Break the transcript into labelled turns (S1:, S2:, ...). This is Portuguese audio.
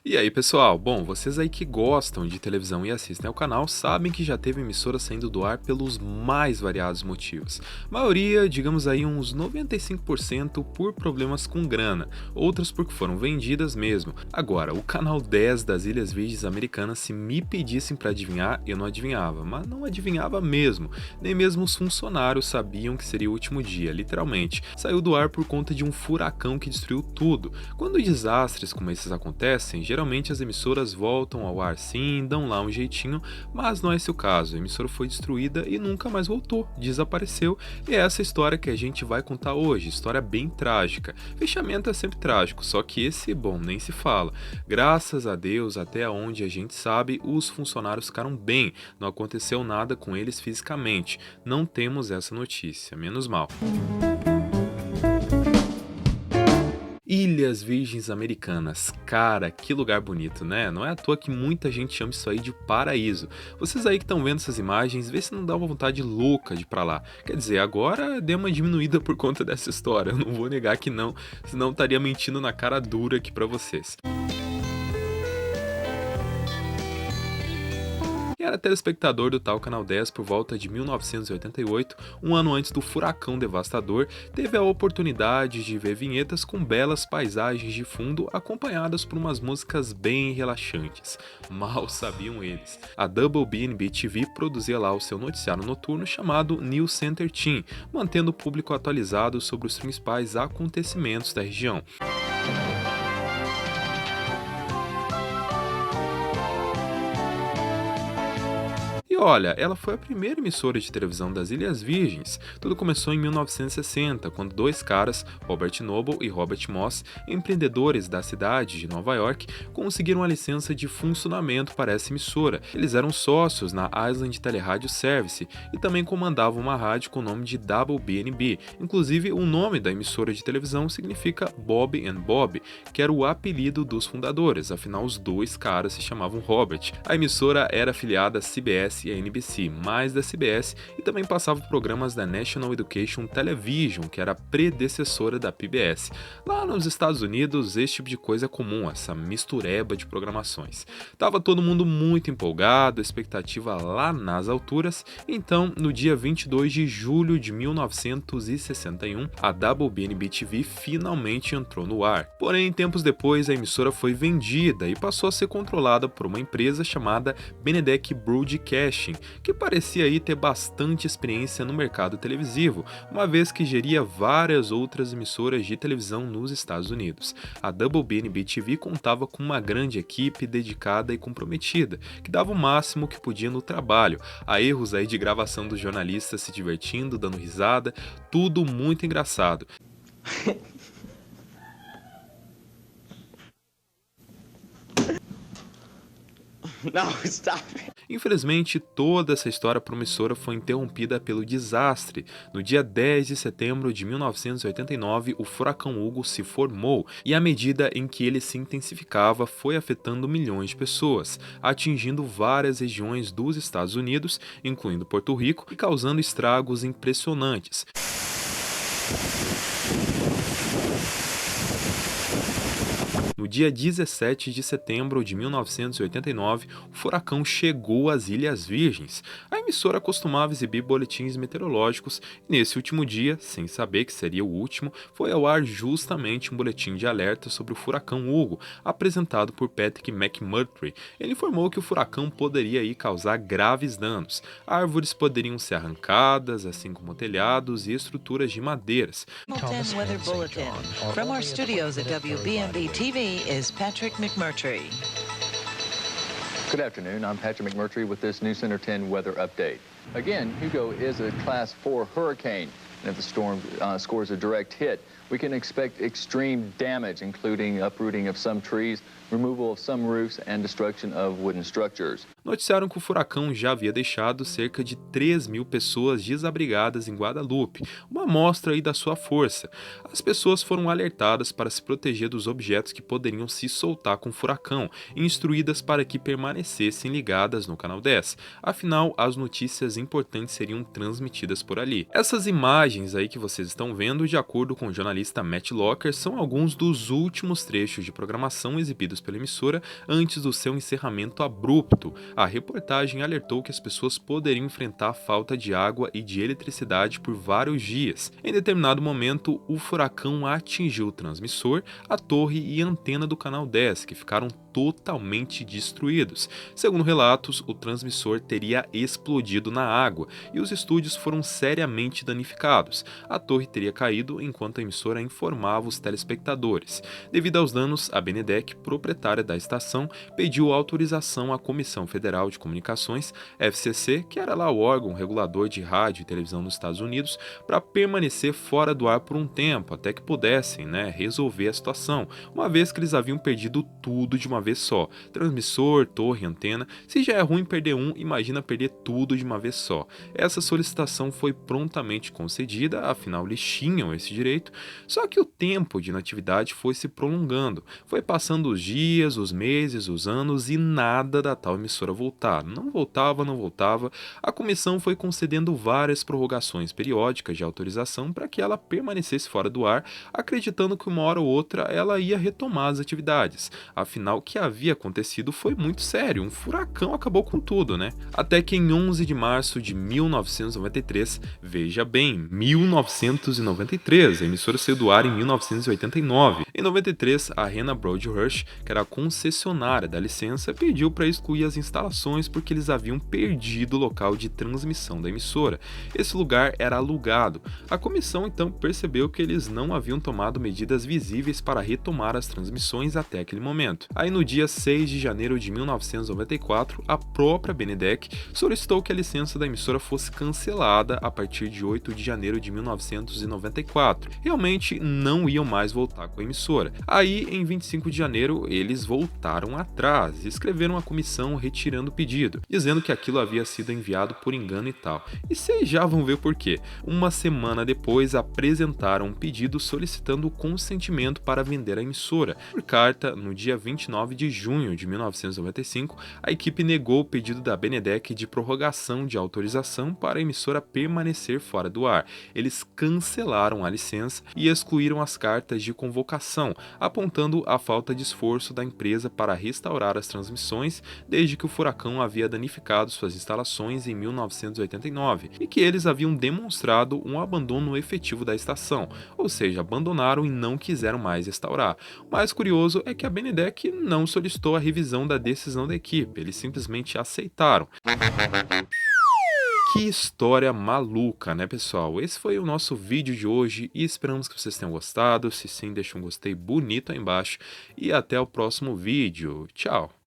S1: E aí, pessoal? Bom, vocês aí que gostam de televisão e assistem ao canal sabem que já teve emissora saindo do ar pelos mais variados motivos. Maioria, digamos aí uns 95% por problemas com grana, outras porque foram vendidas mesmo. Agora, o canal 10 das Ilhas Virgens Americanas, se me pedissem para adivinhar, eu não adivinhava, mas não adivinhava mesmo. Nem mesmo os funcionários sabiam que seria o último dia, literalmente. Saiu do ar por conta de um furacão que destruiu tudo. Quando desastres como esses acontecem, geralmente as emissoras voltam ao ar sim, dão lá um jeitinho, mas não é esse o caso. A emissora foi destruída e nunca mais voltou, desapareceu, e é essa história que a gente vai contar hoje, história bem trágica. Fechamento é sempre trágico, só que esse, bom, nem se fala. Graças a Deus, até onde a gente sabe, os funcionários ficaram bem, não aconteceu nada com eles fisicamente. Não temos essa notícia, menos mal. Ilhas Virgens Americanas, cara, que lugar bonito, né? Não é à toa que muita gente chama isso aí de paraíso. Vocês aí que estão vendo essas imagens, vê se não dá uma vontade louca de ir pra lá. Quer dizer, agora deu uma diminuída por conta dessa história, eu não vou negar que não, senão estaria mentindo na cara dura aqui pra vocês. Era telespectador do tal Canal 10 por volta de 1988, um ano antes do furacão devastador, teve a oportunidade de ver vinhetas com belas paisagens de fundo acompanhadas por umas músicas bem relaxantes. Mal sabiam eles. A WBNB TV produzia lá o seu noticiário noturno chamado News Center Team, mantendo o público atualizado sobre os principais acontecimentos da região. E olha, ela foi a primeira emissora de televisão das Ilhas Virgens. Tudo começou em 1960, quando dois caras, Robert Noble e Robert Moss, empreendedores da cidade de Nova York, conseguiram a licença de funcionamento para essa emissora. Eles eram sócios na Island Teleradio Service e também comandavam uma rádio com o nome de WBNB. Inclusive, o nome da emissora de televisão significa Bob and Bob, que era o apelido dos fundadores, afinal os dois caras se chamavam Robert. A emissora era afiliada à CBS e a NBC, mais da CBS, e também passava programas da National Education Television, que era a predecessora da PBS. Lá nos Estados Unidos, esse tipo de coisa é comum, essa mistureba de programações. Tava todo mundo muito empolgado, expectativa lá nas alturas, então, no dia 22 de julho de 1961, a WBNB TV finalmente entrou no ar. Porém, tempos depois, a emissora foi vendida e passou a ser controlada por uma empresa chamada Benedek Broadcasting, que parecia aí ter bastante experiência no mercado televisivo, uma vez que geria várias outras emissoras de televisão nos Estados Unidos. A WBNB TV contava com uma grande equipe dedicada e comprometida, que dava o máximo que podia no trabalho. Há erros aí de gravação dos jornalistas se divertindo, dando risada, tudo muito engraçado.
S2: No, stop it.
S1: Infelizmente, toda essa história promissora foi interrompida pelo desastre. No dia 10 de setembro de 1989, o furacão Hugo se formou e à medida em que ele se intensificava, foi afetando milhões de pessoas, atingindo várias regiões dos Estados Unidos, incluindo Porto Rico, e causando estragos impressionantes. No dia 17 de setembro de 1989, o furacão chegou às Ilhas Virgens. A emissora costumava exibir boletins meteorológicos e nesse último dia, sem saber que seria o último, foi ao ar justamente um boletim de alerta sobre o furacão Hugo, apresentado por Patrick McMurtry. Ele informou que o furacão poderia aí causar graves danos. Árvores poderiam ser arrancadas, assim como telhados e estruturas de madeiras.
S3: Hamilton Weather Bulletin. From our studios at WBMB TV is Patrick McMurtry.
S4: Good afternoon. I'm Patrick McMurtry with this News Center 10 weather update. Again, Hugo is a Class 4 hurricane, and if the storm scores a direct hit, we can expect extreme damage, including uprooting of some trees, removal of some roofs, and destruction of wooden structures.
S1: Noticiaram que o furacão já havia deixado cerca de 3.000 pessoas desabrigadas em Guadalupe, uma amostra aí da sua força. As pessoas foram alertadas para se proteger dos objetos que poderiam se soltar com o furacão e instruídas para que permanecessem ligadas no canal 10. Afinal, as notícias importantes seriam transmitidas por ali. Essas imagens aí que vocês estão vendo, de acordo com o jornalista jornalista Matt Locker são alguns dos últimos trechos de programação exibidos pela emissora antes do seu encerramento abrupto. A reportagem alertou que as pessoas poderiam enfrentar falta de água e de eletricidade por vários dias. Em determinado momento, o furacão atingiu o transmissor, a torre e a antena do canal 10, que ficaram totalmente destruídos. Segundo relatos, o transmissor teria explodido na água e os estúdios foram seriamente danificados. A torre teria caído enquanto a emissora informava os telespectadores. Devido aos danos, a Benedek, proprietária da estação, pediu autorização à Comissão Federal de Comunicações, FCC, que era lá o órgão regulador de rádio e televisão nos Estados Unidos, para permanecer fora do ar por um tempo, até que pudessem, resolver a situação, uma vez que eles haviam perdido tudo de uma vez só: transmissor, torre, antena. Se já é ruim perder um, imagina perder tudo de uma vez só. Essa solicitação foi prontamente concedida, afinal eles tinham esse direito, só que o tempo de inatividade foi se prolongando, foi passando os dias, os meses, os anos e nada da tal emissora voltar. Não voltava. A comissão foi concedendo várias prorrogações periódicas de autorização para que ela permanecesse fora do ar, acreditando que uma hora ou outra ela ia retomar as atividades. Afinal, o que havia acontecido foi muito sério, um furacão acabou com tudo, Até que em 11 de março de 1993, veja bem, 1993, a emissora saiu do ar em 1989. Em 93, a Hannah Broadhurst, que era a concessionária da licença, pediu para excluir as instalações porque eles haviam perdido o local de transmissão da emissora. Esse lugar era alugado. A comissão então percebeu que eles não haviam tomado medidas visíveis para retomar as transmissões até aquele momento. Aí no dia 6 de janeiro de 1994, a própria Benedek solicitou que a licença da emissora fosse cancelada a partir de 8 de janeiro de 1994. Realmente não iam mais voltar com a emissora. Aí, em 25 de janeiro, eles voltaram atrás e escreveram a comissão retirando o pedido, dizendo que aquilo havia sido enviado por engano e tal. E vocês já vão ver por quê. Uma semana depois, apresentaram um pedido solicitando o consentimento para vender a emissora. Por carta, no dia 29 de junho de 1995, a equipe negou o pedido da Benedek de prorrogação de autorização para a emissora permanecer fora do ar. Eles cancelaram a licença e excluíram as cartas de convocação, apontando a falta de esforço da empresa para restaurar as transmissões desde que o furacão havia danificado suas instalações em 1989 e que eles haviam demonstrado um abandono efetivo da estação, ou seja, abandonaram e não quiseram mais restaurar. O mais curioso é que a Benedek não solicitou a revisão da decisão da equipe, eles simplesmente aceitaram. Que história maluca, né, pessoal? Esse foi o nosso vídeo de hoje e esperamos que vocês tenham gostado. Se sim, deixa um gostei bonito aí embaixo e até o próximo vídeo. Tchau!